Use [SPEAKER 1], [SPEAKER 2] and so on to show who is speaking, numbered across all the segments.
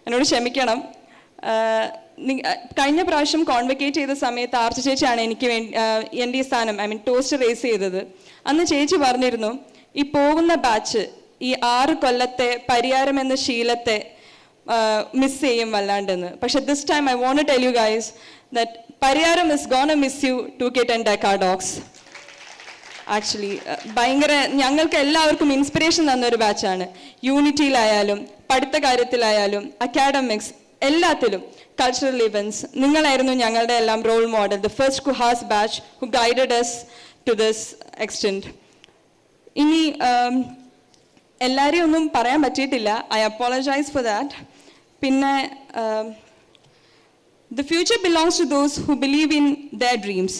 [SPEAKER 1] എന്നോട് ക്ഷമിക്കണം. കഴിഞ്ഞ പ്രാവശ്യം കോൺവെക്കേറ്റ് ചെയ്ത സമയത്ത് ആർച്ച ചേച്ചിയാണ് എനിക്ക് എൻ്റെ ഈ സ്ഥാനം ടോസ്റ്റ് റേസ് ചെയ്തത്. അന്ന് ചേച്ചി പറഞ്ഞിരുന്നു, ഈ പോകുന്ന ബാച്ച് ഈ 6 കൊല്ലത്തെ പരിയാരം എന്ന ശീലത്തെ മിസ് ചെയ്യും വല്ലാണ്ടെന്ന്. പക്ഷെ this time I want to tell you guys that Pariyaram is gonna miss you 2K10 decadogs. Actually ഭയങ്കര ഞങ്ങൾക്ക് എല്ലാവർക്കും ഇൻസ്പിറേഷൻ തന്നൊരു ബാച്ചാണ്. യൂണിറ്റിയിലായാലും പഠിത്ത കാര്യത്തിലായാലും അക്കാഡമിക്സ് എല്ലാത്തിലും കൾച്ചറൽ ഇവൻറ്റ്സ് നിങ്ങളായിരുന്നു ഞങ്ങളുടെ എല്ലാം role model. The first KUHAS batch who guided us to this extent. ഇനി എല്ലാവരെയും ഒന്നും പറയാൻ പറ്റിയിട്ടില്ല. I apologise for that. പിന്നെ the future belongs to those who believe in their dreams.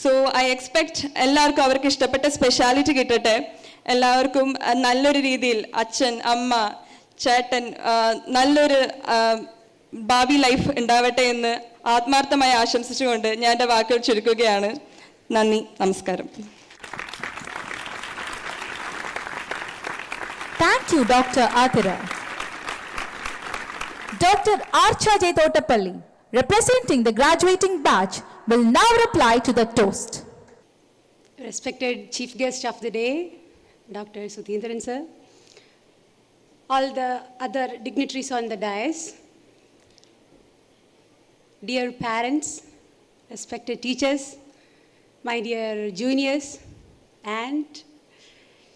[SPEAKER 1] So I expect എല്ലാവർക്കും അവർക്ക് ഇഷ്ടപ്പെട്ട സ്പെഷ്യാലിറ്റി കിട്ടട്ടെ. എല്ലാവർക്കും നല്ലൊരു രീതിയിൽ അച്ഛൻ, അമ്മ, ചേട്ടൻ നല്ലൊരു ഭാവി ലൈഫ് ഉണ്ടാവട്ടെ എന്ന് ആത്മാർത്ഥമായി ആശംസിച്ചുകൊണ്ട് ഞാൻ എൻ്റെ വാക്കുകൾ ചുരുക്കുകയാണ്. നന്ദി, നമസ്കാരം.
[SPEAKER 2] Thank you, Dr. Athira. Dr. Archa J. Thottapalli, representing the graduating batch, will now reply to the toast.
[SPEAKER 3] Respected Chief Guest of the day, Dr. Sudhindran sir, all the other dignitaries on the dais, dear parents, respected teachers, my dear juniors, and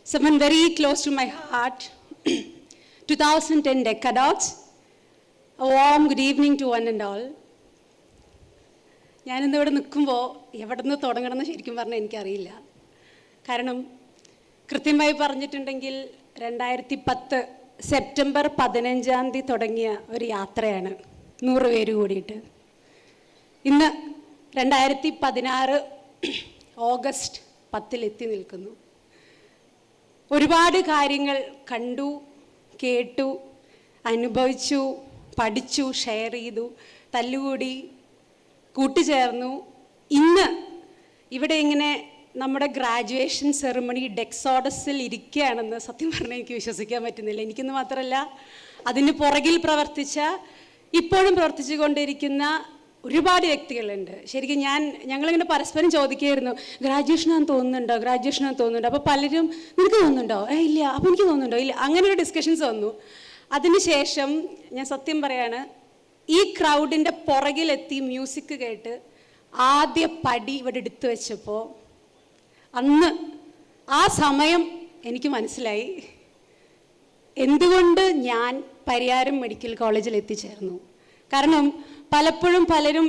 [SPEAKER 3] someone very close to my heart, 2010 Decadogs, a warm good evening to one and all. ഞാനിന്നിവിടെ നിൽക്കുമ്പോൾ എവിടെ നിന്ന് തുടങ്ങണമെന്ന് ശരിക്കും പറഞ്ഞാൽ എനിക്കറിയില്ല. കാരണം കൃത്യമായി പറഞ്ഞിട്ടുണ്ടെങ്കിൽ 2010 സെപ്റ്റംബർ 15 തുടങ്ങിയ ഒരു യാത്രയാണ് 100 പേര് കൂടിയിട്ട്. ഇന്ന് 2016 ഓഗസ്റ്റ് 10 എത്തി നിൽക്കുന്നു. ഒരുപാട് കാര്യങ്ങൾ കണ്ടു, കേട്ടു, അനുഭവിച്ചു, പഠിച്ചു, ഷെയർ ചെയ്തു, തല്ലുകൂടി, കൂട്ടിച്ചേർന്നു. ഇന്ന് ഇവിടെ ഇങ്ങനെ നമ്മുടെ ഗ്രാജുവേഷൻ സെറിമണി ഡെക്സോഡസിൽ ഇരിക്കുകയാണെന്ന് സത്യം പറഞ്ഞാൽ എനിക്ക് വിശ്വസിക്കാൻ പറ്റുന്നില്ല. എനിക്കെന്ന് മാത്രമല്ല, അതിന് പുറകിൽ പ്രവർത്തിച്ച, ഇപ്പോഴും പ്രവർത്തിച്ചു കൊണ്ടിരിക്കുന്ന ഒരുപാട് വ്യക്തികളുണ്ട്. ശരിക്കും ഞങ്ങളിങ്ങനെ പരസ്പരം ചോദിക്കുകയായിരുന്നു, ഗ്രാജുവേഷനാണെന്ന് തോന്നുന്നുണ്ടോ. അപ്പോൾ പലരും നിനക്ക് തോന്നുന്നുണ്ടോ? ഇല്ല. അപ്പോൾ എനിക്ക് തോന്നുന്നുണ്ടോ? ഇല്ല. അങ്ങനെ ഒരു ഡിസ്കഷൻസ് വന്നു. അതിനുശേഷം ഞാൻ സത്യം പറയാണ്, ഈ ക്രൗഡിൻ്റെ പുറകിലെത്തി മ്യൂസിക് കേട്ട് ആദ്യ പടി ഇവിടെ എടുത്തു വെച്ചപ്പോൾ അന്ന് ആ സമയം എനിക്ക് മനസ്സിലായി എന്തുകൊണ്ട് ഞാൻ പരിയാരം മെഡിക്കൽ കോളേജിൽ എത്തിച്ചേർന്നു. കാരണം പലപ്പോഴും പലരും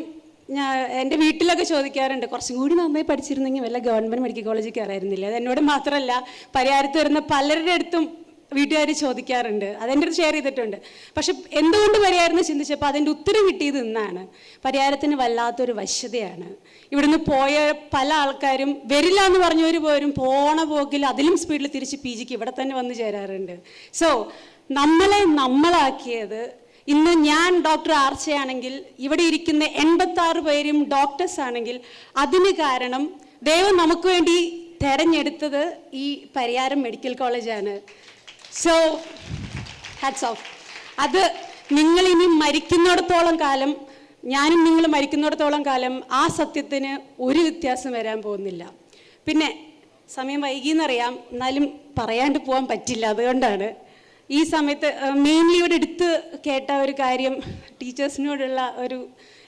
[SPEAKER 3] എൻ്റെ വീട്ടിലൊക്കെ ചോദിക്കാറുണ്ട്, കുറച്ചും കൂടി നന്നായി പഠിച്ചിരുന്നെങ്കിൽ വല്ല ഗവൺമെൻറ് മെഡിക്കൽ കോളേജിൽ കയറായിരുന്നില്ല. അത് എന്നോട് മാത്രമല്ല, പരിയാരത്ത് വരുന്ന പലരുടെ അടുത്തും വീട്ടുകാർ ചോദിക്കാറുണ്ട്. അതെൻ്റെ അടുത്ത് ഷെയർ ചെയ്തിട്ടുണ്ട്. പക്ഷെ എന്തുകൊണ്ട് പരിയാരം ചിന്തിച്ചപ്പോൾ അതിൻ്റെ ഉത്തരം കിട്ടിയത് ഇന്നാണ്. പരിയാരത്തിന് വല്ലാത്തൊരു വശ്യതയാണ്. ഇവിടുന്ന് പോയ പല ആൾക്കാരും വരില്ല എന്ന് പറഞ്ഞവർ പോരും പോണ പോക്കിൽ അതിലും സ്പീഡിൽ തിരിച്ച് PGക്ക് ഇവിടെ തന്നെ വന്ന് ചേരാറുണ്ട്. സോ നമ്മളാക്കിയത് ഇന്ന് ഞാൻ ഡോക്ടർ ആർച്ചയാണെങ്കിൽ ഇവിടെ ഇരിക്കുന്ന 86 പേരും ഡോക്ടേഴ്സ് ആണെങ്കിൽ അതിന് കാരണം ദൈവം നമുക്ക് വേണ്ടി തിരഞ്ഞെടുത്തത് ഈ പരിയാരം മെഡിക്കൽ കോളേജാണ്. So hats off. അത് നിങ്ങളിനി മരിക്കുന്നിടത്തോളം കാലം, ഞാനും നിങ്ങൾ മരിക്കുന്നിടത്തോളം കാലം ആ സത്യത്തിന് ഒരു വ്യത്യാസം വരാൻ പോകുന്നില്ല. പിന്നെ സമയം വൈകിയെന്നറിയാം, എന്നാലും പറയാണ്ട് പോകാൻ പറ്റില്ല. അതുകൊണ്ടാണ് ഈ സമയത്ത് മെയിൻലി ഇവിടെ എടുത്ത് കേട്ട ഒരു കാര്യം, ടീച്ചേഴ്സിനോടുള്ള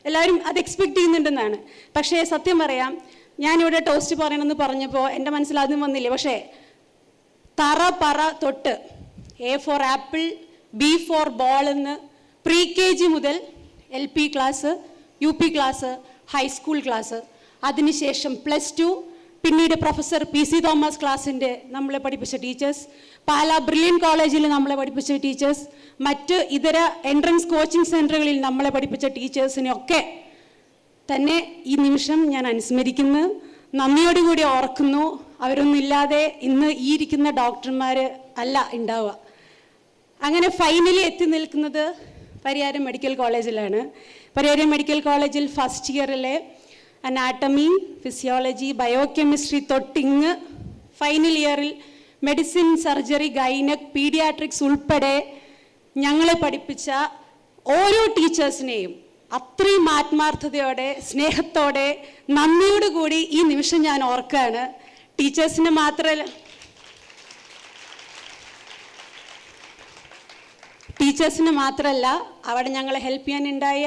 [SPEAKER 3] എല്ലാവരും അത് എക്സ്പെക്റ്റ് ചെയ്യുന്നുണ്ടെന്നാണ്. പക്ഷേ സത്യം പറയാം, ഞാനിവിടെ ടോസ്റ്റ് പറയണമെന്ന് പറഞ്ഞപ്പോൾ എൻ്റെ മനസ്സിൽ ആദ്യം വന്നില്ല. പക്ഷേ പറ തൊട്ട് A for apple, B for ball എന്ന് pre-KG മുതൽ LP class, UP class, high school class, അതിനുശേഷം +2, പിന്നീട് പ്രൊഫസർ PC തോമസ് ക്ലാസ്സിൻ്റെ നമ്മളെ പഠിപ്പിച്ച ടീച്ചേഴ്സ്, പാലാ ബ്രില്യൻ കോളേജിൽ നമ്മളെ പഠിപ്പിച്ച ടീച്ചേഴ്സ്, മറ്റ് ഇതര എൻട്രൻസ് കോച്ചിങ് സെൻറ്ററുകളിൽ നമ്മളെ പഠിപ്പിച്ച ടീച്ചേഴ്സിനെയൊക്കെ തന്നെ ഈ നിമിഷം ഞാൻ അനുസ്മരിക്കുന്നു, നന്ദിയോടുകൂടി ഓർക്കുന്നു. അവരൊന്നുമില്ലാതെ ഇന്ന് ഈ ഇരിക്കുന്ന ഡോക്ടർമാർ അല്ല ഉണ്ടാവുക. അങ്ങനെ ഫൈനലി എത്തി നിൽക്കുന്നത് പരിയാരം മെഡിക്കൽ കോളേജിലാണ്. പരിയാരം മെഡിക്കൽ കോളേജിൽ ഫസ്റ്റ് ഇയറിലെ അനാട്ടമി, ഫിസിയോളജി, ബയോകെമിസ്ട്രി തൊട്ടിങ് ഫൈനൽ ഇയറിൽ മെഡിസിൻ, സർജറി, ഗൈനക്, പീഡിയാട്രിക്സ് ഉൾപ്പെടെ ഞങ്ങളെ പഠിപ്പിച്ച ഓരോ ടീച്ചേഴ്സിനെയും അത്രയും ആത്മാർത്ഥതയോടെ, സ്നേഹത്തോടെ, നന്ദിയോടുകൂടി ഈ നിമിഷം ഞാൻ ഓർക്കുകയാണ്. ടീച്ചേഴ്സിന് മാത്രമല്ല അവിടെ ഞങ്ങളെ ഹെൽപ്പ് ചെയ്യാനുണ്ടായ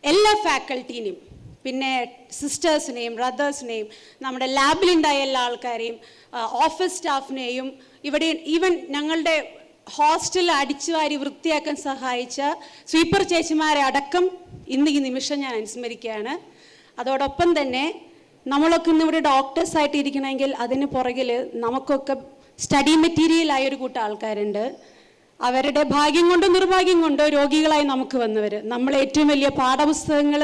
[SPEAKER 3] എല്ലാ ഫാക്കൽറ്റീനെയും, പിന്നെ സിസ്റ്റേഴ്സിനെയും ബ്രദേഴ്സിനെയും, നമ്മുടെ ലാബിലുണ്ടായ എല്ലാ ആൾക്കാരെയും, ഓഫീസ് സ്റ്റാഫിനെയും, ഇവിടെ ഈവൻ ഞങ്ങളുടെ ഹോസ്റ്റൽ അടിച്ചുവാരി വൃത്തിയാക്കാൻ സഹായിച്ച സ്വീപ്പർ ചേച്ചിമാരെ അടക്കം ഇന്ന് ഈ നിമിഷം ഞാൻ അനുസ്മരിക്കുകയാണ്. അതോടൊപ്പം തന്നെ നമ്മളൊക്കെ ഇന്ന് ഇവിടെ ഡോക്ടേഴ്സായിട്ട് ഇരിക്കണമെങ്കിൽ അതിന് പുറകിൽ നമുക്കൊക്കെ സ്റ്റഡി മെറ്റീരിയലായൊരു കൂട്ടം ആൾക്കാരുണ്ട്. അവരുടെ ഭാഗ്യം കൊണ്ടോ നിർഭാഗ്യം കൊണ്ടോ രോഗികളായി നമുക്ക് വന്നവർ. നമ്മൾ ഏറ്റവും വലിയ പാഠപുസ്തകങ്ങൾ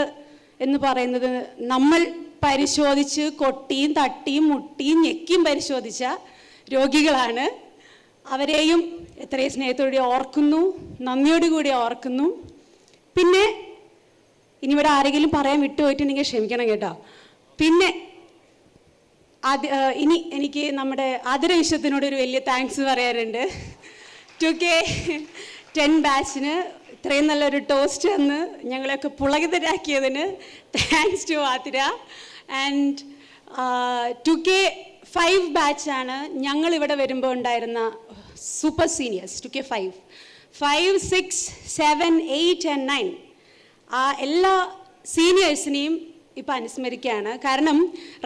[SPEAKER 3] എന്ന് പറയുന്നത് നമ്മൾ പരിശോധിച്ച് കൊട്ടിയും തട്ടിയും മുട്ടിയും ഞെക്കിയും പരിശോധിച്ച രോഗികളാണ്. അവരെയും എത്രയും സ്നേഹത്തോടെ ഓർക്കുന്നു, നന്ദിയോടുകൂടി ഓർക്കുന്നു. പിന്നെ ഇനി ഇവിടെ ആരെങ്കിലും പറയാൻ വിട്ടുപോയിട്ടുണ്ടെങ്കിൽ ക്ഷമിക്കണം കേട്ടോ. പിന്നെ ഇനി എനിക്ക് നമ്മുടെ ആദരവിശ്വത്തിനോട് ഒരു വലിയ താങ്ക്സ് പറയാറുണ്ട്. 2K10 ബാച്ചിന് ഇത്രയും നല്ലൊരു ടോസ്റ്റ് തന്ന് ഞങ്ങളെയൊക്കെ പുളകിതരാക്കിയതിന് thanks to Athira. And 2K5 ബാച്ചാണ് ഞങ്ങളിവിടെ വരുമ്പോൾ ഉണ്ടായിരുന്ന സൂപ്പർ സീനിയേഴ്സ്. 2K5, 5, 6, 7, 8 and 9 ആ എല്ലാ സീനിയേഴ്സിനെയും ഇപ്പം അനുസ്മരിക്കുകയാണ്. കാരണം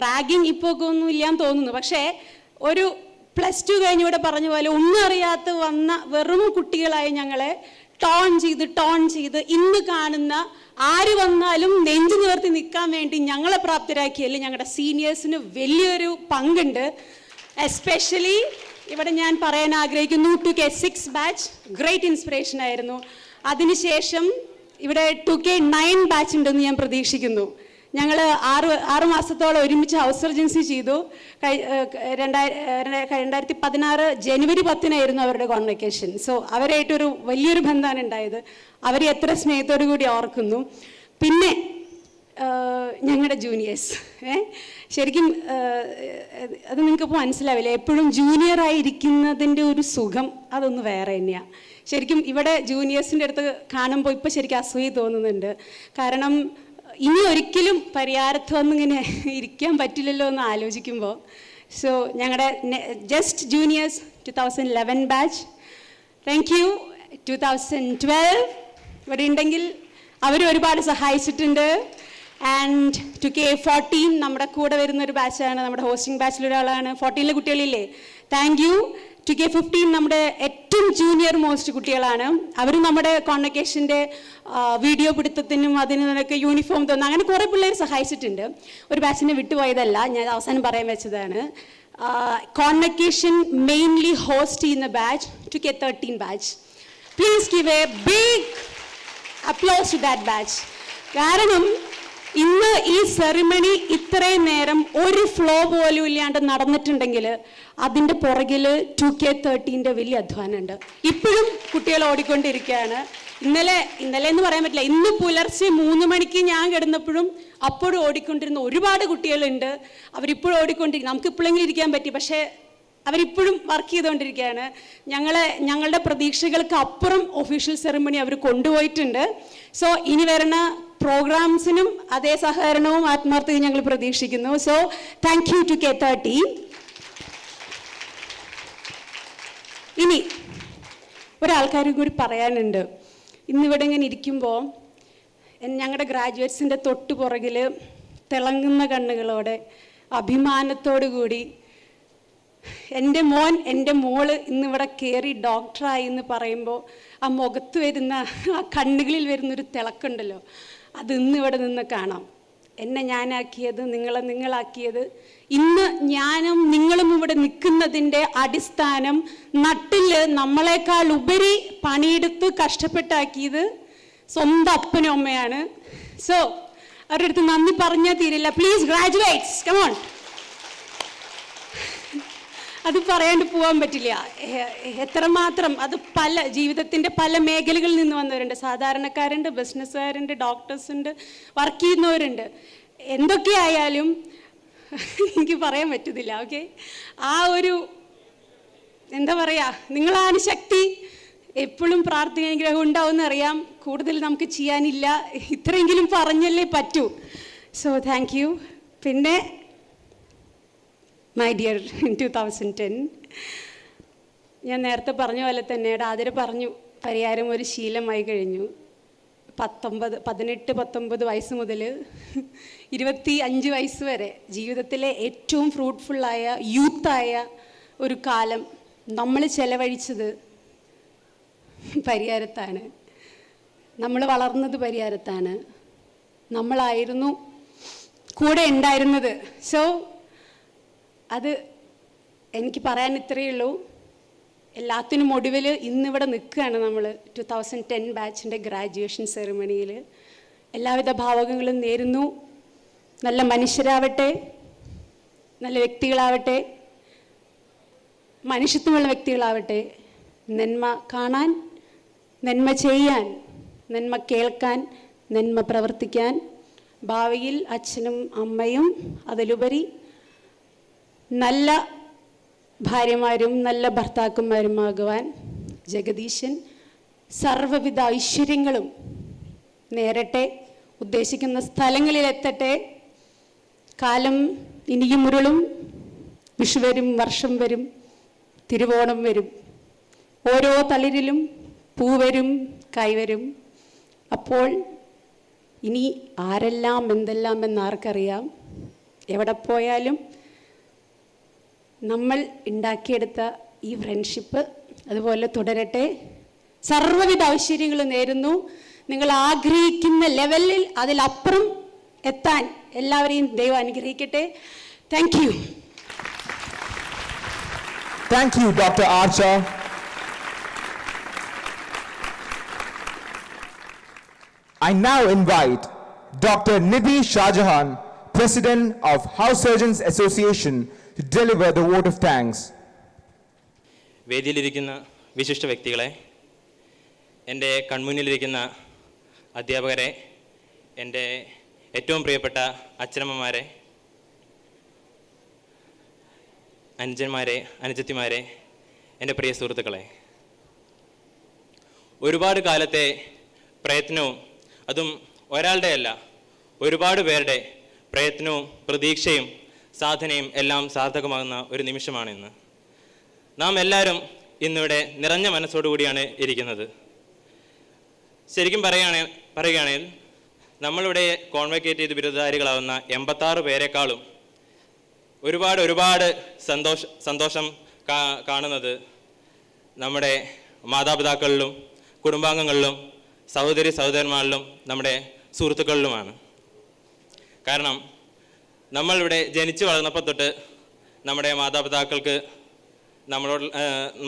[SPEAKER 3] റാഗിങ് ഇപ്പോൾ ഒന്നും ഇല്ലാന്ന് തോന്നുന്നു. പക്ഷേ ഒരു +2 കഴിഞ്ഞിവിടെ പറഞ്ഞ പോലെ ഒന്നും അറിയാത്ത വന്ന വെറും കുട്ടികളായി ഞങ്ങളെ ടോൺ ചെയ്ത് ഇന്ന് കാണുന്ന ആര് വന്നാലും നെഞ്ചു നിവർത്തി നിൽക്കാൻ വേണ്ടി ഞങ്ങളെ പ്രാപ്തരാക്കിയല്ലേ ഞങ്ങളുടെ സീനിയേഴ്സിന് വലിയൊരു പങ്കുണ്ട്. എസ്പെഷ്യലി ഇവിടെ ഞാൻ പറയാൻ ആഗ്രഹിക്കുന്നു 2K6 ബാച്ച് ഗ്രേറ്റ് ഇൻസ്പിറേഷൻ ആയിരുന്നു. അതിനുശേഷം ഇവിടെ 2K9 ബാച്ച് ഉണ്ടെന്ന് ഞാൻ പ്രതീക്ഷിക്കുന്നു. ഞങ്ങൾ 6 മാസത്തോളം ഒരുമിച്ച് ഹൗസ് സർജൻസി ചെയ്തു. 2016 ജനുവരി 10 അവരുടെ കോൺവെക്കേഷൻ. സോ അവരായിട്ടൊരു വലിയൊരു ബന്ധമാണ് ഉണ്ടായത്. അവരെ എത്ര സ്നേഹത്തോടു കൂടി ഓർക്കുന്നു. പിന്നെ ഞങ്ങളുടെ ജൂനിയേഴ്സ്, ശരിക്കും അത് നിങ്ങൾക്കിപ്പോൾ മനസ്സിലാവില്ല. എപ്പോഴും ജൂനിയറായിരിക്കുന്നതിൻ്റെ ഒരു സുഖം അതൊന്ന് വേറെ തന്നെയാണ്. ശരിക്കും ഇവിടെ ജൂനിയേഴ്സിൻ്റെ അടുത്ത് കാണുമ്പോൾ ഇപ്പോൾ ശരിക്കും അസൂയ തോന്നുന്നുണ്ട്. കാരണം ഇനി ഒരിക്കലും പരിയാരത്ത് വന്നിങ്ങനെ ഇരിക്കാൻ പറ്റില്ലല്ലോ എന്ന് ആലോചിക്കുമ്പോൾ. സോ ഞങ്ങളുടെ just juniors 2011 batch, thank you. 2012 ഇവിടെ ഉണ്ടെങ്കിൽ അവരും ഒരുപാട് സഹായിച്ചിട്ടുണ്ട്. ആൻഡ് 2K14 നമ്മുടെ കൂടെ വരുന്നൊരു ബാച്ചാണ്, നമ്മുടെ ഹോസ്റ്റിംഗ് ബാച്ചിലൊരാളാണ്. 14 കുട്ടികളില്ലേ, താങ്ക് യു. 2K15 നമ്മുടെ ഏറ്റവും ജൂനിയർ മോസ്റ്റ് കുട്ടികളാണ്. അവരും നമ്മുടെ കോൺവെക്കേഷൻ്റെ വീഡിയോ പിടുത്തത്തിനും അതിനൊക്കെ യൂണിഫോം തന്നു, അങ്ങനെ കുറേ പിള്ളേർ സഹായിച്ചിട്ടുണ്ട്. ഒരു ബാച്ചിനെ വിട്ടുപോയതല്ല, ഞാൻ അവസാനം പറയാൻ വെച്ചതാണ്. കോൺവെക്കേഷൻ മെയിൻലി ഹോസ്റ്റ് ചെയ്യുന്ന batch 2K13 batch. Please give a big applause to that batch. കാരണം ഇന്ന് ഈ സെറിമണി ഇത്രയും നേരം ഒരു ഫ്ലോ പോലും ഇല്ലാണ്ട് നടന്നിട്ടുണ്ടെങ്കിൽ അതിൻ്റെ പുറകിൽ 2K13 വലിയ അധ്വാനമുണ്ട്. ഇപ്പോഴും കുട്ടികൾ ഓടിക്കൊണ്ടിരിക്കുകയാണ്. ഇന്നലെ എന്ന് പറയാൻ പറ്റില്ല, ഇന്ന് പുലർച്ചെ 3 മണിക്ക് ഞാൻ കിടന്നപ്പോഴും അപ്പോഴും ഓടിക്കൊണ്ടിരുന്ന ഒരുപാട് കുട്ടികളുണ്ട്. അവരിപ്പോഴും ഓടിക്കൊണ്ടിരിക്കും. നമുക്ക് ഇപ്പോഴെങ്കിലും ഇരിക്കാൻ പറ്റി, പക്ഷേ അവരിപ്പോഴും വർക്ക് ചെയ്തുകൊണ്ടിരിക്കുകയാണ്. ഞങ്ങളുടെ പ്രതീക്ഷകൾക്ക് അപ്പുറം ഒഫീഷ്യൽ സെറിമണി അവർ കൊണ്ടുപോയിട്ടുണ്ട്. സോ ഇനി വരുന്ന പ്രോഗ്രാംസിനും അതേ സഹകരണവും ആത്മാർത്ഥതയും ഞങ്ങൾ പ്രതീക്ഷിക്കുന്നു. So thank you 2K13. ഇനി ഒരാൾക്കാരും കൂടി പറയാനുണ്ട്. ഇന്നിവിടെ ഇങ്ങനെ ഇരിക്കുമ്പോൾ ഞങ്ങളുടെ ഗ്രാജുവേറ്റ്സിൻ്റെ തൊട്ടു പുറകിൽ തിളങ്ങുന്ന കണ്ണുകളോടെ അഭിമാനത്തോടു കൂടി എൻ്റെ മോൻ എൻ്റെ മോള് ഇന്നിവിടെ കയറി ഡോക്ടറായി എന്ന് പറയുമ്പോൾ ആ മുഖത്ത് വരുന്ന ആ കണ്ണുകളിൽ വരുന്നൊരു തിളക്കുണ്ടല്ലോ, അത് ഇന്നിവിടെ നിന്ന് കാണാം. എന്നെ ഞാനാക്കിയത്, നിങ്ങളെ നിങ്ങളാക്കിയത്, ഇന്ന് ഞാനും നിങ്ങളും ഇവിടെ നിൽക്കുന്നതിൻ്റെ അടിസ്ഥാനം നട്ടിൽ നമ്മളെക്കാൾ ഉപരി പണിയെടുത്ത് കഷ്ടപ്പെട്ടാക്കിയത് സ്വന്തം അപ്പനും അമ്മയാണ്. സോ അവരുടെ അടുത്ത് നന്ദി പറഞ്ഞാൽ തീരില്ല. Please graduates, come on. അത് പറയാണ്ട് പോകാൻ പറ്റില്ല. എത്രമാത്രം അത് ജീവിതത്തിൻ്റെ പല മേഖലകളിൽ നിന്ന് വന്നവരുണ്ട്. സാധാരണക്കാരുണ്ട്, ബിസിനസ്സുകാരുണ്ട്, ഡോക്ടേഴ്സ് ഉണ്ട്, വർക്ക് ചെയ്യുന്നവരുണ്ട്. എന്തൊക്കെയായാലും എനിക്ക് പറയാൻ പറ്റുന്നില്ല. ഓക്കെ, ആ ഒരു എന്താ പറയുക, നിങ്ങളാണ് ശക്തി. എപ്പോഴും പ്രാർത്ഥന അനുഗ്രഹം ഉണ്ടാവുമെന്ന് അറിയാം. കൂടുതൽ നമുക്ക് ചെയ്യാനില്ല, ഇത്രയെങ്കിലും പറഞ്ഞല്ലേ പറ്റൂ. So thank you. പിന്നെ മൈ ഡിയർ 2010, ഞാൻ നേരത്തെ പറഞ്ഞ പോലെ തന്നെ ആതിര പറഞ്ഞു, പരിഹാരം ഒരു ശീലമായി കഴിഞ്ഞു. 18-19 വയസ്സ് മുതൽ 25 വയസ്സ് വരെ ജീവിതത്തിലെ ഏറ്റവും ഫ്രൂട്ട്ഫുള്ളായ യൂത്തായ ഒരു കാലം നമ്മൾ ചെലവഴിച്ചത് പരിഹാരത്താണ്. നമ്മൾ വളർന്നത് പരിഹാരത്താണ്. നമ്മളായിരുന്നു കൂടെ ഉണ്ടായിരുന്നത്. സോ അത് എനിക്ക് പറയാൻ ഇത്രയേ ഉള്ളൂ. എല്ലാത്തിനും ഒടുവിൽ ഇന്നിവിടെ നിൽക്കുകയാണ് നമ്മൾ 2010 ബാച്ചിൻ്റെ ഗ്രാജുവേഷൻ സെറിമണിയിൽ. എല്ലാവിധ ഭാവങ്ങളും നേരുന്നു. നല്ല മനുഷ്യരാവട്ടെ, നല്ല വ്യക്തികളാവട്ടെ, മനുഷ്യത്വമുള്ള വ്യക്തികളാവട്ടെ, നന്മ കാണാൻ, നന്മ ചെയ്യാൻ, നന്മ കേൾക്കാൻ, നന്മ പ്രവർത്തിക്കാൻ, ഭാവിയിൽ അച്ഛനും അമ്മയും അതിലുപരി നല്ല ഭാര്യമാരും നല്ല ഭർത്താക്കന്മാരുമാകുവാൻ ജഗദീശൻ സർവ്വവിധ ഐശ്വര്യങ്ങളും നേരട്ടെ, ഉദ്ദേശിക്കുന്ന സ്ഥലങ്ങളിലെത്തട്ടെ. കാലം ഇനിയും ഉരുളും, വിഷു വരും, വർഷം വരും, തിരുവോണം വരും, ഓരോ തളിരിലും പൂവരും, കൈവരും. അപ്പോൾ ഇനി ആരെല്ലാം എന്തെല്ലാം എന്നാർക്കറിയാം. എവിടെ പോയാലും നമ്മൾ ഉണ്ടാക്കിയെടുത്ത ഈ ഫ്രണ്ട്ഷിപ്പ് അതുപോലെ തുടരട്ടെ. സർവ്വവിധ ഐശ്വര്യങ്ങളും നേരുന്നു. നിങ്ങൾ ആഗ്രഹിക്കുന്ന ലെവലിൽ അതിലപ്പുറം എത്താൻ എല്ലാവരെയും ദൈവം അനുഗ്രഹിക്കട്ടെ. Thank you.
[SPEAKER 4] Thank you, Dr. Archer. I now invite Dr. Nidhi Shahjahan, President of House Surgeons Association, to deliver the vote of thanks.
[SPEAKER 5] വേദിയിലിരിക്കുന്ന വിശിഷ്ട വ്യക്തികളെ, എൻ്റെ കൺമുന്നിലിരിക്കുന്ന അധ്യാപകരെ, എൻ്റെ ഏറ്റവും പ്രിയപ്പെട്ട അച്ഛനമ്മമാരെ, അനുജന്മാരെ, അനുജത്തിമാരെ, എൻ്റെ പ്രിയ സുഹൃത്തുക്കളെ, ഒരുപാട് കാലത്തെ പ്രയത്നവും, അതും ഒരാളുടെ അല്ല ഒരുപാട് പേരുടെ പ്രയത്നവും പ്രതീക്ഷയും സാധനയും എല്ലാം സാർത്ഥകമാകുന്ന ഒരു നിമിഷമാണിന്ന്. നാം എല്ലാവരും ഇന്നിവിടെ നിറഞ്ഞ മനസ്സോടുകൂടിയാണ് ഇരിക്കുന്നത്. ശരിക്കും പറയുകയാണെങ്കിൽ നമ്മളിവിടെ കോൺവക്കേറ്റ് ചെയ്ത് ബിരുദധാരികളാവുന്ന 86 പേരെക്കാളും ഒരുപാട് സന്തോഷം കാണുന്നത് നമ്മുടെ മാതാപിതാക്കളിലും കുടുംബാംഗങ്ങളിലും സഹോദരന്മാരിലും നമ്മുടെ സുഹൃത്തുക്കളിലുമാണ്. കാരണം നമ്മളിവിടെ ജനിച്ചു വളർന്നപ്പോൾ തൊട്ട് നമ്മുടെ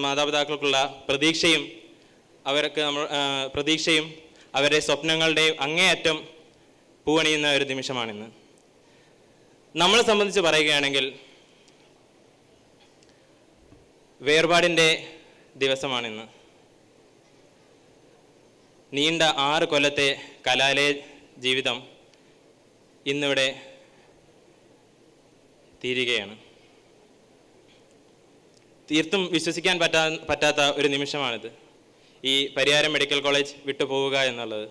[SPEAKER 5] മാതാപിതാക്കൾക്കുള്ള പ്രതീക്ഷയും അവരുടെ സ്വപ്നങ്ങളുടെയും അങ്ങേയറ്റം പൂവണിയുന്ന ഒരു നിമിഷമാണിന്ന്. നമ്മളെ സംബന്ധിച്ച് പറയുകയാണെങ്കിൽ വേർപാടിൻ്റെ ദിവസമാണിന്ന്. നീണ്ട 6 കൊല്ലത്തെ കലാലയ ജീവിതം ഇന്നിവിടെ തീരുകയാണ്. തീർത്തും വിശ്വസിക്കാൻ പറ്റാത്ത ഒരു നിമിഷമാണിത്, ഈ പരിയാരം മെഡിക്കൽ കോളേജ് വിട്ടുപോവുക എന്നുള്ളത്.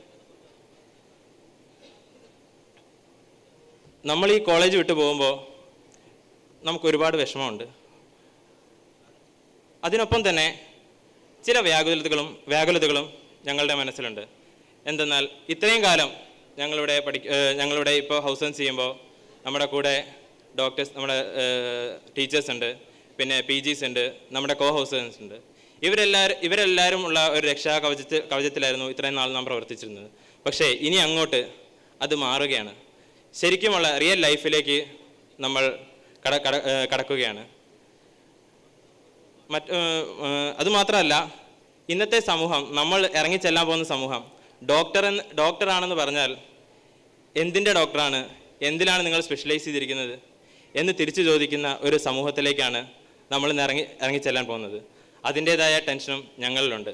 [SPEAKER 5] നമ്മൾ ഈ കോളേജ് വിട്ടു പോകുമ്പോൾ നമുക്ക് ഒരുപാട് വിഷമമുണ്ട്. അതിനൊപ്പം തന്നെ ചില വ്യാകുലതകളും ഞങ്ങളുടെ മനസ്സിലുണ്ട്. എന്തെന്നാൽ ഇത്രയും കാലം ഞങ്ങളിവിടെ ഇപ്പോൾ ഹൗസ് സർജൻസ് ചെയ്യുമ്പോൾ നമ്മുടെ കൂടെ ഡോക്ടേഴ്സ്, നമ്മുടെ ടീച്ചേഴ്സ് ഉണ്ട്, പിന്നെ PGs ഉണ്ട്, നമ്മുടെ ഹൗസ് സർജൻസ് ഉണ്ട്. ഇവരെല്ലാവരും ഉള്ള ഒരു കവചത്തിലായിരുന്നു ഇത്രയും നാൾ നാം പ്രവർത്തിച്ചിരുന്നത്. പക്ഷേ ഇനി അങ്ങോട്ട് അത് മാറുകയാണ്. ശരിക്കുമുള്ള റിയൽ ലൈഫിലേക്ക് നമ്മൾ കടക്കുകയാണ്. അതുമാത്രമല്ല, ഇന്നത്തെ സമൂഹം, നമ്മൾ ഇറങ്ങിച്ചെല്ലാൻ പോകുന്ന സമൂഹം, ഡോക്ടറാണെന്ന് പറഞ്ഞാൽ എന്തിൻ്റെ ഡോക്ടറാണ്, എന്തിനാണ് നിങ്ങൾ സ്പെഷ്യലൈസ് ചെയ്തിരിക്കുന്നത് എന്ന് തിരിച്ചു ചോദിക്കുന്ന ഒരു സമൂഹത്തിലേക്കാണ് നമ്മൾ ഇറങ്ങിച്ചെല്ലാൻ പോകുന്നത്. അതിൻ്റേതായ ടെൻഷനും ഞങ്ങളിലുണ്ട്.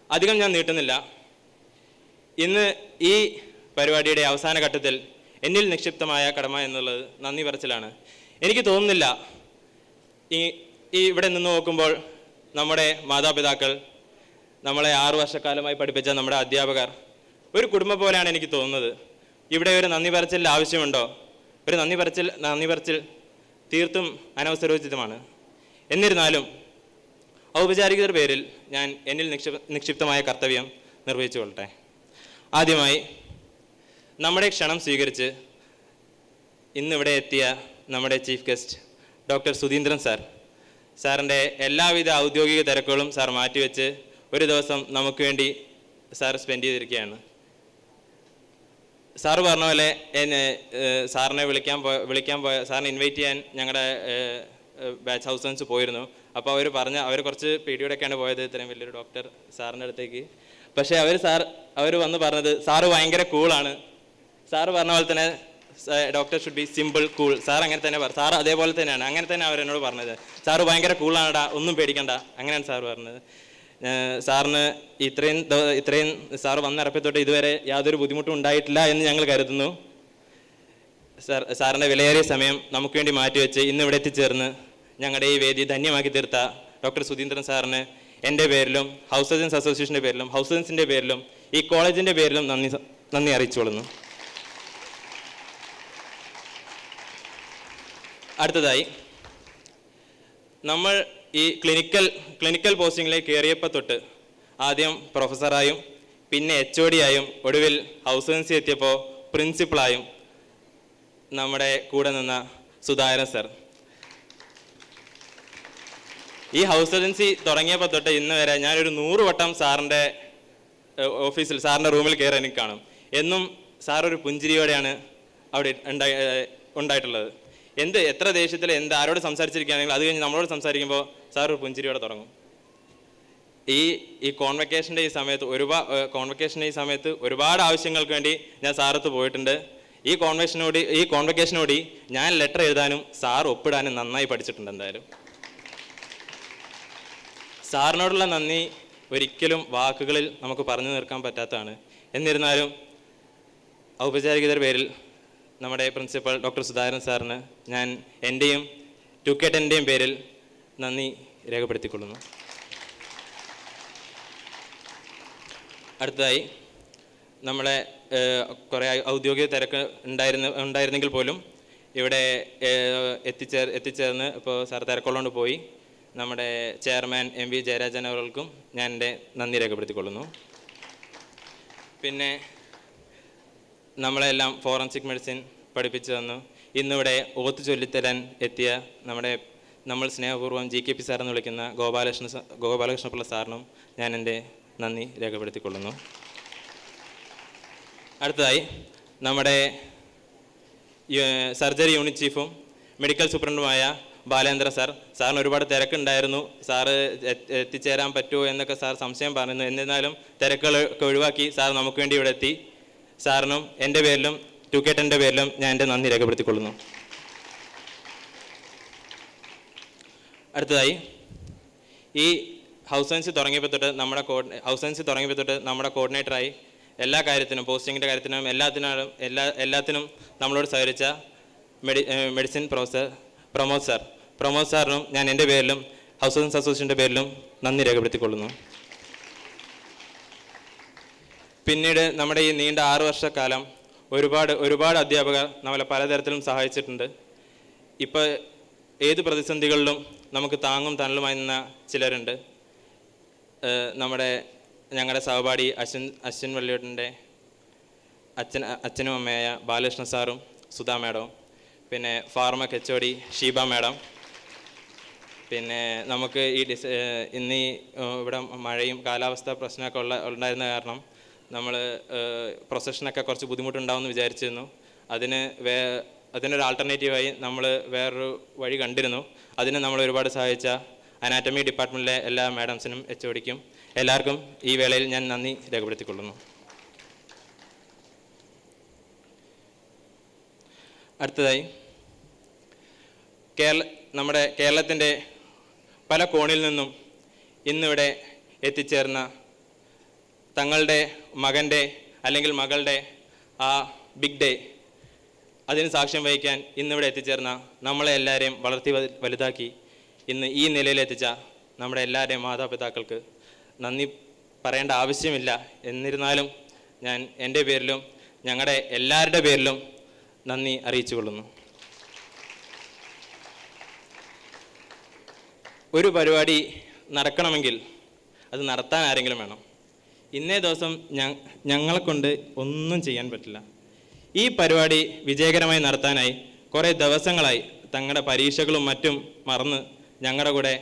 [SPEAKER 5] അധികം ഞാൻ നീട്ടുന്നില്ല. ഇന്ന് ഈ പരിപാടിയുടെ അവസാന ഘട്ടത്തിൽ എന്നിൽ നിക്ഷിപ്തമായ കടമ എന്നുള്ളത് നന്ദി പറച്ചിലാണ്. എനിക്ക് തോന്നുന്നില്ല ഈ ഇവിടെ നിന്ന് നോക്കുമ്പോൾ നമ്മുടെ മാതാപിതാക്കൾ, നമ്മളെ 6 വർഷക്കാലമായി പഠിപ്പിച്ച നമ്മുടെ അധ്യാപകർ ഒരു കുടുംബം പോലെയാണ് എനിക്ക് തോന്നുന്നത്. ഇവിടെ ഒരു നന്ദി പറച്ചിലിൻ്റെ ആവശ്യമുണ്ടോ? ഒരു നന്ദി പറച്ചിൽ തീർത്തും അനവസരോചിതമാണ്. എന്നിരുന്നാലും ഔപചാരികതയുടെ പേരിൽ ഞാൻ എന്നിൽ നിക്ഷിപ്തമായ കർത്തവ്യം നിർവഹിച്ചു കൊള്ളട്ടെ. ആദ്യമായി നമ്മുടെ ക്ഷണം സ്വീകരിച്ച് ഇന്നിവിടെ എത്തിയ നമ്മുടെ ചീഫ് ഗസ്റ്റ് ഡോക്ടർ സുധീന്ദ്രൻ സാറിൻ്റെ എല്ലാവിധ ഔദ്യോഗിക തിരക്കുകളും സാർ മാറ്റിവെച്ച് ഒരു ദിവസം നമുക്ക് വേണ്ടി സാർ സ്പെൻഡ് ചെയ്തിരിക്കുകയാണ്. സാറ് പറഞ്ഞ പോലെ സാറിനെ വിളിക്കാൻ പോയ സാറിനെ ഇൻവൈറ്റ് ചെയ്യാൻ ഞങ്ങളുടെ ബാച്ച് ഹൗസൻസ് പോയിരുന്നു. അപ്പോൾ അവർ കുറച്ച് പേടിയോടെയൊക്കെയാണ് പോയത് ഇത്രയും വലിയൊരു ഡോക്ടർ സാറിൻ്റെ അടുത്തേക്ക്. പക്ഷേ അവർ വന്ന് പറഞ്ഞത് സാറ് ഭയങ്കര കൂളാണ്. സാറ് പറഞ്ഞ പോലെ തന്നെ doctor should be simple cool. Sir അങ്ങനെ തന്നെ സാർ അതേപോലെ തന്നെയാണ്, അങ്ങനെ തന്നെ അവരെന്നോട് പറഞ്ഞത്. സാറ് ഭയങ്കര കൂളാണടാ, ഒന്നും പേടിക്കണ്ട, അങ്ങനെയാണ് സാറ് പറഞ്ഞത്. സാറിന് ഇത്രയും സാറ് വന്നിറപ്പിത്തൊട്ട് ഇതുവരെ യാതൊരു ബുദ്ധിമുട്ടും ഉണ്ടായിട്ടില്ല എന്ന് ഞങ്ങൾ കരുതുന്നു. സാറിൻ്റെ വിലയേറിയ സമയം നമുക്ക് വേണ്ടി മാറ്റിവെച്ച് ഇന്നിവിടെ എത്തിച്ചേർന്ന് ഞങ്ങളുടെ ഈ വേദി ധന്യമാക്കി തീർത്ത ഡോക്ടർ സുധീന്ദ്രൻ സാറിന് എൻ്റെ പേരിലും ഹൗസ് സർജൻസ് അസോസിയേഷൻ്റെ പേരിലും ഹൗസ് സർജൻസിൻ്റെ പേരിലും ഈ കോളേജിൻ്റെ പേരിലും നന്ദി അറിയിച്ചുകൊള്ളുന്നു. അടുത്തതായി നമ്മൾ ഈ ക്ലിനിക്കൽ പോസ്റ്റിങ്ങിലേക്ക് കയറിയപ്പോൾ തൊട്ട് ആദ്യം പ്രൊഫസറായും പിന്നെ HOD ആയും ഒടുവിൽ ഹൗസ് സർജൻസി എത്തിയപ്പോൾ പ്രിൻസിപ്പളായും നമ്മുടെ കൂടെ നിന്ന സുധാകരൻ സർ. ഈ ഹൗസ് സർജൻസി തുടങ്ങിയപ്പോൾ തൊട്ട് ഇന്ന് വരെ ഞാനൊരു 100 വട്ടം സാറിൻ്റെ ഓഫീസിൽ സാറിൻ്റെ റൂമിൽ കയറി എനിക്ക് കാണും. എന്നും സാർ ഒരു പുഞ്ചിരിയോടെയാണ് അവിടെ ഉണ്ടായിട്ടുള്ളത്. എത്ര ദേഷ്യത്തിൽ ആരോട് സംസാരിച്ചിരിക്കുകയാണെങ്കിൽ അത് കഴിഞ്ഞ് നമ്മളോട് സംസാരിക്കുമ്പോൾ സാർ ഒരു പുഞ്ചിരിയോടെ തുടങ്ങും. ഈ കോൺവെക്കേഷൻ്റെ ഈ സമയത്ത് ഒരുപാട് ആവശ്യങ്ങൾക്ക് വേണ്ടി ഞാൻ സാറത്ത് പോയിട്ടുണ്ട്. ഈ കോൺവെക്കേഷനോടി ഞാൻ ലെറ്റർ എഴുതാനും സാർ ഒപ്പിടാനും നന്നായി പഠിച്ചിട്ടുണ്ട്. എന്തായാലും സാറിനോടുള്ള നന്ദി ഒരിക്കലും വാക്കുകളിൽ നമുക്ക് പറഞ്ഞു തീർക്കാൻ പറ്റാത്തതാണ്. എന്നിരുന്നാലും ഔപചാരികതയുടെ പേരിൽ നമ്മുടെ പ്രിൻസിപ്പൽ ഡോക്ടർ സുധാകരൻ സാറിന് ഞാൻ എൻ്റെയും 2K10ൻ്റെയും പേരിൽ നന്ദി രേഖപ്പെടുത്തിക്കൊള്ളുന്നു. അടുത്തതായി നമ്മളെ കുറേ ഔദ്യോഗിക തിരക്ക് ഉണ്ടായിരുന്നെങ്കിൽ പോലും ഇവിടെ എത്തിച്ചേർന്ന് ഇപ്പോൾ സാർ തിരക്കുള്ളതുകൊണ്ട് പോയി നമ്മുടെ ചെയർമാൻ MV ജയരാജൻ അവർക്കും ഞാൻ എൻ്റെ നന്ദി രേഖപ്പെടുത്തിക്കൊള്ളുന്നു. പിന്നെ നമ്മളെല്ലാം ഫോറൻസിക് മെഡിസിൻ പഠിപ്പിച്ചു തന്നു. ഇന്നിവിടെ ഓത്ത് ചൊല്ലിത്തരാൻ എത്തിയ നമ്മൾ സ്നേഹപൂർവ്വം GKP സാർ എന്ന് വിളിക്കുന്ന ഗോപാലകൃഷ്ണപിള്ള സാറിനും ഞാൻ എൻ്റെ നന്ദി രേഖപ്പെടുത്തിക്കൊള്ളുന്നു. അടുത്തതായി നമ്മുടെ സർജറി യൂണിറ്റ് ചീഫും മെഡിക്കൽ സൂപ്രണ്ടുമായ ബാലേന്ദ്ര സാറിന് ഒരുപാട് തിരക്കുണ്ടായിരുന്നു. സാറ് എത്തിച്ചേരാൻ പറ്റുമോ എന്നൊക്കെ സാർ സംശയം പറയുന്നു. എന്നിരുന്നാലും തിരക്കുകളൊക്കെ ഒഴിവാക്കി സാർ നമുക്ക് വേണ്ടി ഇവിടെ എത്തി. സാറിനും എൻ്റെ പേരിലും 2K10ൻ്റെ പേരിലും ഞാൻ എൻ്റെ നന്ദി രേഖപ്പെടുത്തിക്കൊള്ളുന്നു. അടുത്തതായി ഈ ഹൗസ് സർജൻസി തുടങ്ങിയപ്പോൾ തൊട്ട് നമ്മുടെ കോർഡിനേറ്ററായി എല്ലാ കാര്യത്തിനും പോസ്റ്റിങ്ങിൻ്റെ കാര്യത്തിനും എല്ലാത്തിനും നമ്മളോട് സഹകരിച്ച മെഡിസിൻ പ്രൊഫസർ പ്രമോദ് സാറിനും ഞാൻ എൻ്റെ പേരിലും ഹൗസ് സർജൻസ് അസോസിയേഷൻ്റെ പേരിലും നന്ദി രേഖപ്പെടുത്തിക്കൊള്ളുന്നു. പിന്നീട് നമ്മുടെ ഈ നീണ്ട 6 വർഷക്കാലം ഒരുപാട് അധ്യാപകർ നമ്മളെ പലതരത്തിലും സഹായിച്ചിട്ടുണ്ട്. ഇപ്പോൾ ഏത് പ്രതിസന്ധികളിലും നമുക്ക് താങ്ങും തണലുമായി നിന്ന ചിലരുണ്ട്. ഞങ്ങളുടെ സഹപാഠി അശ്വിൻ വള്ളിയോട്ടിൻ്റെ അച്ഛനും അമ്മയായ ബാലകൃഷ്ണ സാറും സുധാ മാഡവും, പിന്നെ ഫാർമക് HOD ഷീബ മാഡം, പിന്നെ നമുക്ക് ഇന്ന് ഇവിടെ മഴയും കാലാവസ്ഥ പ്രശ്നമൊക്കെ ഉണ്ടായിരുന്ന കാരണം നമ്മൾ പ്രൊസഷനൊക്കെ കുറച്ച് ബുദ്ധിമുട്ടുണ്ടാവുമെന്ന് വിചാരിച്ചിരുന്നു. അതിനൊരു ആൾട്ടർനേറ്റീവായി നമ്മൾ വേറൊരു വഴി കണ്ടിരുന്നു. അതിന് നമ്മൾ ഒരുപാട് സഹായിച്ച അനാറ്റമി ഡിപ്പാർട്ട്മെൻറ്റിലെ എല്ലാ മാഡംസിനും HODക്കും എല്ലാവർക്കും ഈ വേളയിൽ ഞാൻ നന്ദി രേഖപ്പെടുത്തിക്കൊള്ളുന്നു. അടുത്തതായി നമ്മുടെ കേരളത്തിൻ്റെ പല കോണിൽ നിന്നും ഇന്നിവിടെ എത്തിച്ചേർന്ന തങ്ങളുടെ മകൻ്റെ അല്ലെങ്കിൽ മകളുടെ ആ ബിഗ് ഡേ അതിന് സാക്ഷ്യം വഹിക്കാൻ ഇന്നിവിടെ എത്തിച്ചേർന്ന നമ്മളെ എല്ലാവരെയും വളർത്തി വലുതാക്കി ഇന്ന് ഈ നിലയിലെത്തിച്ച നമ്മുടെ എല്ലാവരുടെയും മാതാപിതാക്കൾക്ക് നന്ദി പറയേണ്ട ആവശ്യമില്ല. എന്നിരുന്നാലും ഞാൻ എൻ്റെ പേരിലും ഞങ്ങളുടെ എല്ലാവരുടെ പേരിലും നന്ദി അറിയിച്ചു കൊള്ളുന്നു. ഒരു പരിപാടി നടക്കണമെങ്കിൽ അത് നടത്താൻ ആരെങ്കിലും വേണം. ഇന്നേ ദിവസം ഞങ്ങളെ കൊണ്ട് ഒന്നും ചെയ്യാൻ പറ്റില്ല. ഈ പരിപാടി വിജയകരമായി നടത്താനായി കുറേ ദിവസങ്ങളായി തങ്ങളുടെ പരീക്ഷകളും മറ്റും മറന്ന് ഞങ്ങളുടെ കൂടെ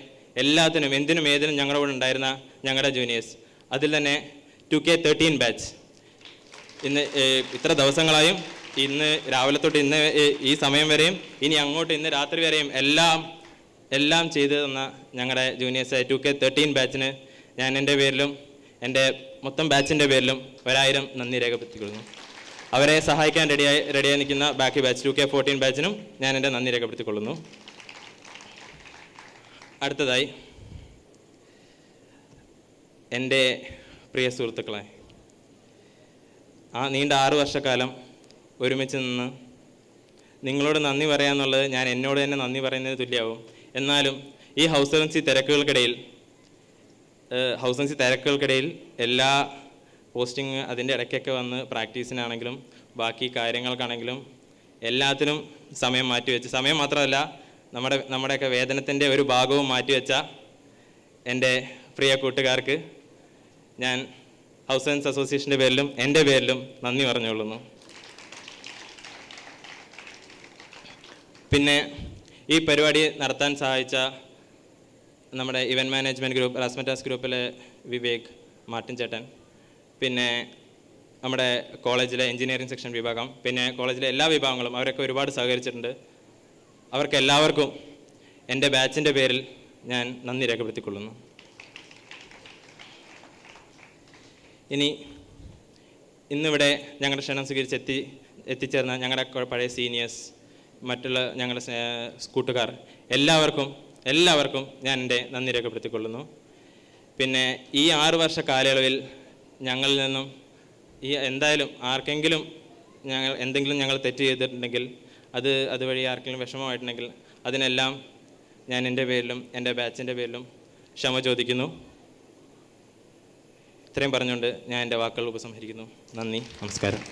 [SPEAKER 5] എല്ലാത്തിനും എന്തിനും ഏതിനും ഞങ്ങളുടെ കൂടെ ഉണ്ടായിരുന്ന ഞങ്ങളുടെ ജൂനിയേഴ്സ്, അതിൽ തന്നെ 2K13 ബാച്ച് ഇന്ന് ഇത്ര ദിവസങ്ങളായും ഇന്ന് രാവിലെ തൊട്ട് ഇന്ന് ഈ സമയം വരെയും ഇനി അങ്ങോട്ട് ഇന്ന് രാത്രി വരെയും എല്ലാം ചെയ്തു തന്ന ഞങ്ങളുടെ ജൂനിയേഴ്സ് 2K13 ബാച്ചിന് ഞാൻ എൻ്റെ പേരിലും എൻ്റെ മൊത്തം ബാച്ചിൻ്റെ പേരിലും 1000 നന്ദി രേഖപ്പെടുത്തിക്കൊള്ളുന്നു. അവരെ സഹായിക്കാൻ റെഡിയായി നിൽക്കുന്ന ബാക്കി ബാച്ച് 2K14 ബാച്ചിനും ഞാൻ എൻ്റെ നന്ദി രേഖപ്പെടുത്തിക്കൊള്ളുന്നു. അടുത്തതായി എൻ്റെ പ്രിയ സുഹൃത്തുക്കളെ, ആ നീണ്ട 6 വർഷക്കാലം ഒരുമിച്ച് നിന്ന് നിങ്ങളോട് നന്ദി പറയാന്നുള്ളത് ഞാൻ എന്നോട് തന്നെ നന്ദി പറയുന്നതിന് തുല്യമാവും. എന്നാലും ഈ ഹൗസ് സർജൻസി തിരക്കുകൾക്കിടയിൽ എല്ലാ പോസ്റ്റിങ് അതിൻ്റെ ഇടയ്ക്കൊക്കെ വന്ന് പ്രാക്ടീസിനാണെങ്കിലും ബാക്കി കാര്യങ്ങൾക്കാണെങ്കിലും എല്ലാത്തിനും സമയം മാറ്റിവെച്ച്, സമയം മാത്രമല്ല നമ്മുടെയൊക്കെ വേതനത്തിൻ്റെ ഒരു ഭാഗവും മാറ്റിവെച്ച എൻ്റെ പ്രിയ കൂട്ടുകാർക്ക് ഞാൻ ഹൗസ് സർജൻസ് അസോസിയേഷൻ്റെ പേരിലും എൻ്റെ പേരിലും നന്ദി പറഞ്ഞുകൊള്ളുന്നു. പിന്നെ ഈ പരിപാടി നടത്താൻ സഹായിച്ച നമ്മുടെ ഇവൻറ്റ് മാനേജ്മെൻറ്റ് ഗ്രൂപ്പ്, റാസ്മറ്റാസ് ഗ്രൂപ്പിലെ വിവേക്, മാർട്ടിൻ ചേട്ടൻ, പിന്നെ നമ്മുടെ കോളേജിലെ എഞ്ചിനീയറിംഗ് സെക്ഷൻ വിഭാഗം, പിന്നെ കോളേജിലെ എല്ലാ വിഭാഗങ്ങളും അവരൊക്കെ ഒരുപാട് സഹകരിച്ചിട്ടുണ്ട്. അവർക്ക് എല്ലാവർക്കും എൻ്റെ ബാച്ചിൻ്റെ പേരിൽ ഞാൻ നന്ദി രേഖപ്പെടുത്തിക്കൊള്ളുന്നു. ഇന്നിവിടെ ഞങ്ങളുടെ ക്ഷണം സ്വീകരിച്ച് എത്തിച്ചേർന്ന ഞങ്ങളുടെ പഴയ സീനിയേഴ്സ്, മറ്റുള്ള ഞങ്ങളുടെ കൂട്ടുകാർ എല്ലാവർക്കും ഞാൻ എൻ്റെ നന്ദി രേഖപ്പെടുത്തിക്കൊള്ളുന്നു. പിന്നെ ഈ 6 വർഷ കാലയളവിൽ ഞങ്ങളിൽ നിന്നും എന്തായാലും ആർക്കെങ്കിലും ഞങ്ങൾ തെറ്റ് ചെയ്തിട്ടുണ്ടെങ്കിൽ അതുവഴി ആർക്കെങ്കിലും വിഷമമായിട്ടുണ്ടെങ്കിൽ അതിനെല്ലാം ഞാൻ എൻ്റെ പേരിലും എൻ്റെ ബാച്ചിൻ്റെ പേരിലും ക്ഷമ ചോദിക്കുന്നു. ഇത്രയും പറഞ്ഞുകൊണ്ട് ഞാൻ എൻ്റെ വാക്കുകൾ ഉപസംഹരിക്കുന്നു. നന്ദി, നമസ്കാരം.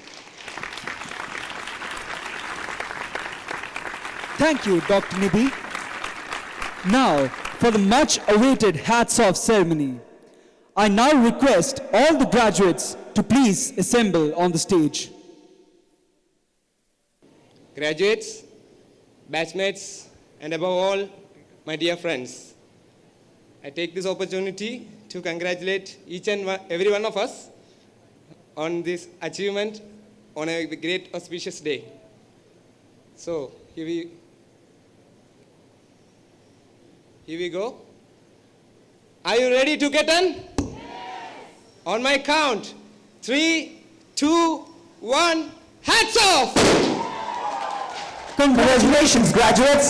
[SPEAKER 6] Thank you, Dr. Nidhi. Now, for the much-awaited hats-off ceremony, I now request all the graduates to please assemble on the stage.
[SPEAKER 7] Graduates, batchmates, and above all, my dear friends, I take this opportunity to congratulate each and every one of us on this achievement on a great auspicious day. So, here we go. Are you ready to get on? Yes. On my count, 3, 2, 1, hats off!
[SPEAKER 4] Congratulations, graduates.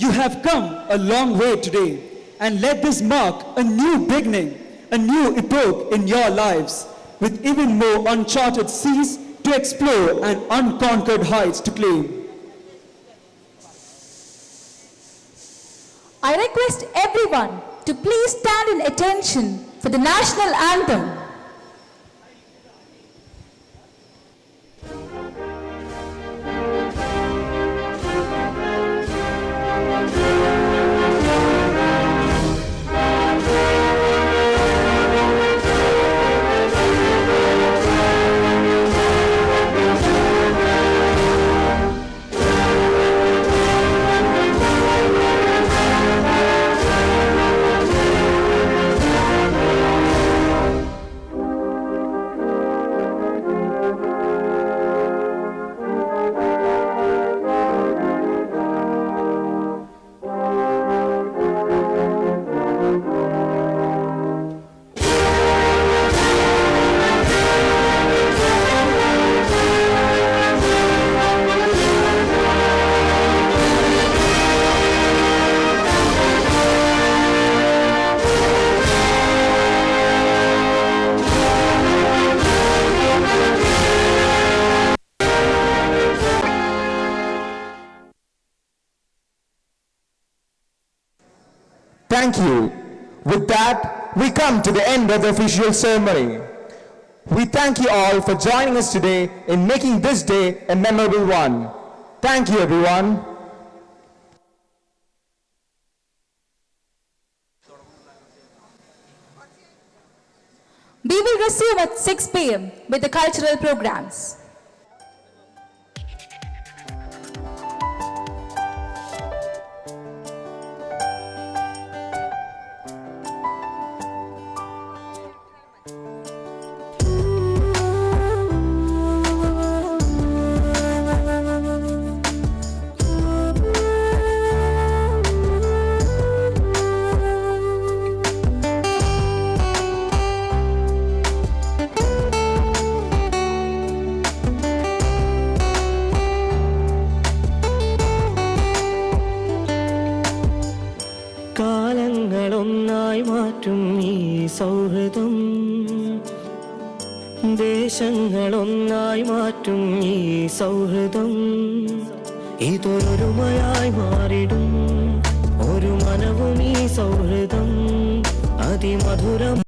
[SPEAKER 6] You have come a long way today, and let this mark a new beginning, a new epoch in your lives, with even more uncharted seas to explore and unconquered heights to claim.
[SPEAKER 2] I request everyone to please stand in attention for the national anthem.
[SPEAKER 4] thank you. With that, we come to the end of the official ceremony. We thank you all for joining us today in making this day a memorable one. Thank you, everyone.
[SPEAKER 2] We will resume at 6 p.m. with the cultural programs.
[SPEAKER 8] കാലങ്ങളൊന്നായി മാറ്റും ഈ സൗഹൃദം, ദേശങ്ങളൊന്നായി മാറ്റും ഈ സൗഹൃദം, ഇതൊരുമയായി മാറിടും ഒരു മനവും ഈ സൗഹൃദം, അതിമധുരം